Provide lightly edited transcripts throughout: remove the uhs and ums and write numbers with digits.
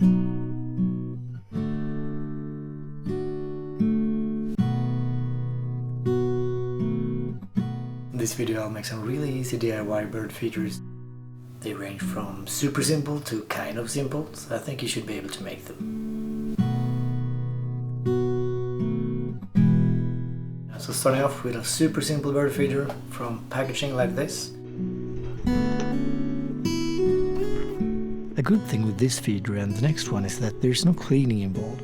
In this video I'll make some really easy DIY bird feeders. They range from super simple to kind of simple, so I think you should be able to make them. So starting off with a super simple bird feeder from packaging like this. A good thing with this feeder and the next one is that there's no cleaning involved.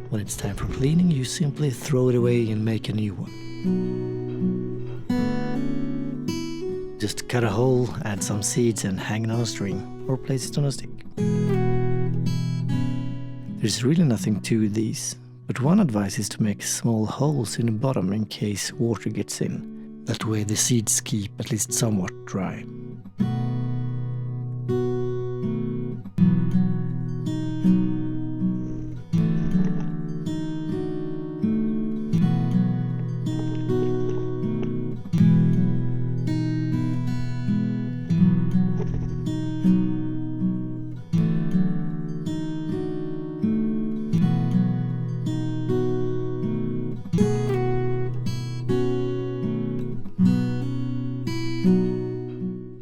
When it's time for cleaning, you simply throw it away and make a new one. Just cut a hole, add some seeds and hang it on a string, or place it on a stick. There's really nothing to these, but one advice is to make small holes in the bottom in case water gets in. That way the seeds keep at least somewhat dry.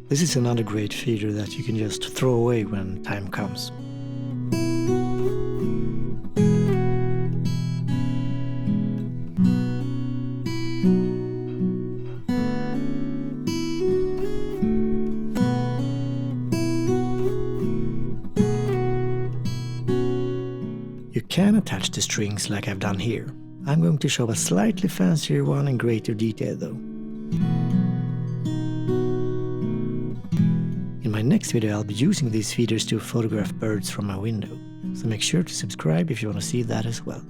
This is another great feeder that you can just throw away when time comes. You can attach the strings like I've done here. I'm going to show a slightly fancier one in greater detail though. In my next video I'll be using these feeders to photograph birds from my window, so make sure to subscribe if you want to see that as well.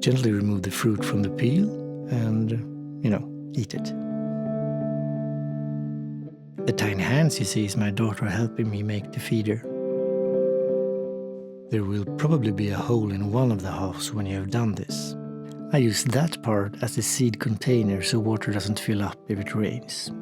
Gently remove the fruit from the peel and, eat it. The tiny hands you see is my daughter helping me make the feeder. There will probably be a hole in one of the halves when you have done this. I use that part as the seed container so water doesn't fill up if it rains.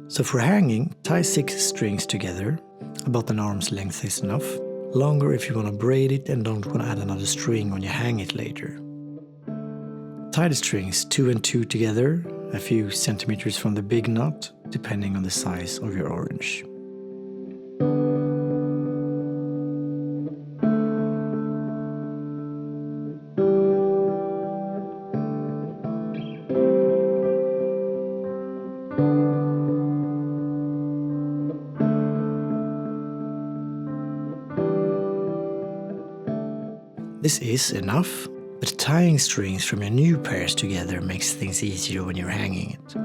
So for hanging, tie 6 strings together, about an arm's length is enough. Longer if you want to braid it and don't want to add another string when you hang it later. Tie the strings 2 and 2 together, a few centimeters from the big knot, depending on the size of your orange. This is enough, but tying strings from your new pairs together makes things easier when you're hanging it.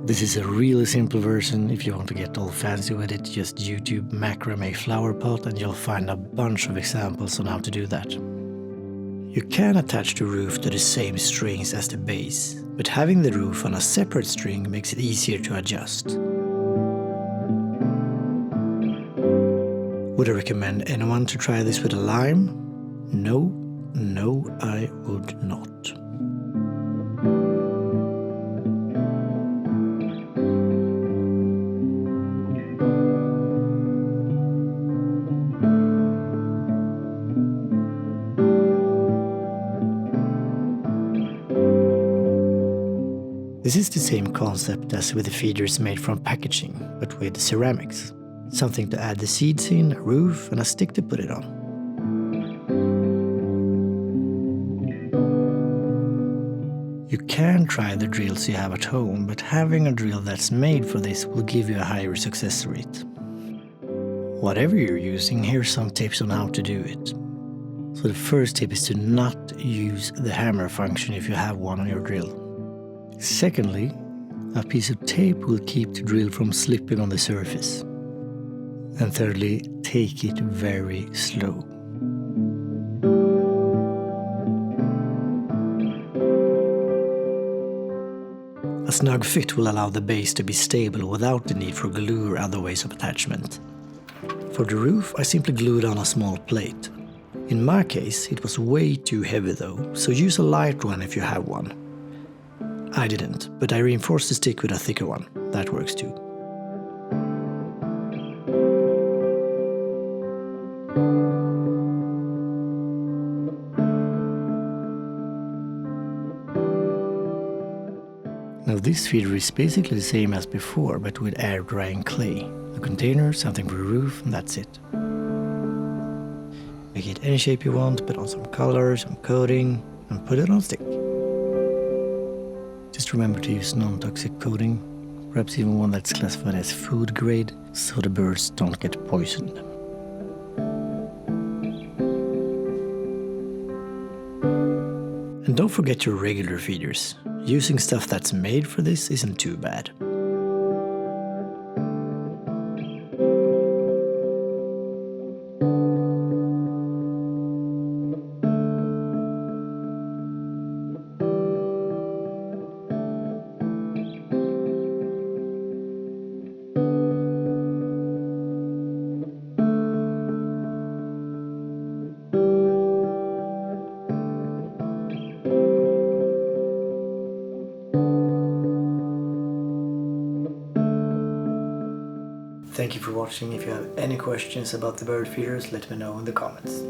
This is a really simple version. If you want to get all fancy with it, just YouTube macrame flower pot and you'll find a bunch of examples on how to do that. You can attach the roof to the same strings as the base, but having the roof on a separate string makes it easier to adjust. Would I recommend anyone to try this with a lime? No, I would not. This is the same concept as with the feeders made from packaging, but with ceramics. Something to add the seeds in, a roof, and a stick to put it on. You can try the drills you have at home, but having a drill that's made for this will give you a higher success rate. Whatever you're using, here's some tips on how to do it. So the first tip is to not use the hammer function if you have one on your drill. Secondly, a piece of tape will keep the drill from slipping on the surface. And thirdly, take it very slow. A snug fit will allow the base to be stable without the need for glue or other ways of attachment. For the roof, I simply glued on a small plate. In my case, it was way too heavy though, so use a light one if you have one. I didn't, but I reinforced the stick with a thicker one. That works too. Now this feeder is basically the same as before, but with air drying clay. A container, something for a roof, and that's it. Make it any shape you want, put on some color, some coating, and put it on stick. Just remember to use non-toxic coating, perhaps even one that's classified as food grade, so the birds don't get poisoned. And don't forget your regular feeders. Using stuff that's made for this isn't too bad. Thank you for watching. If you have any questions about the bird feeders, let me know in the comments.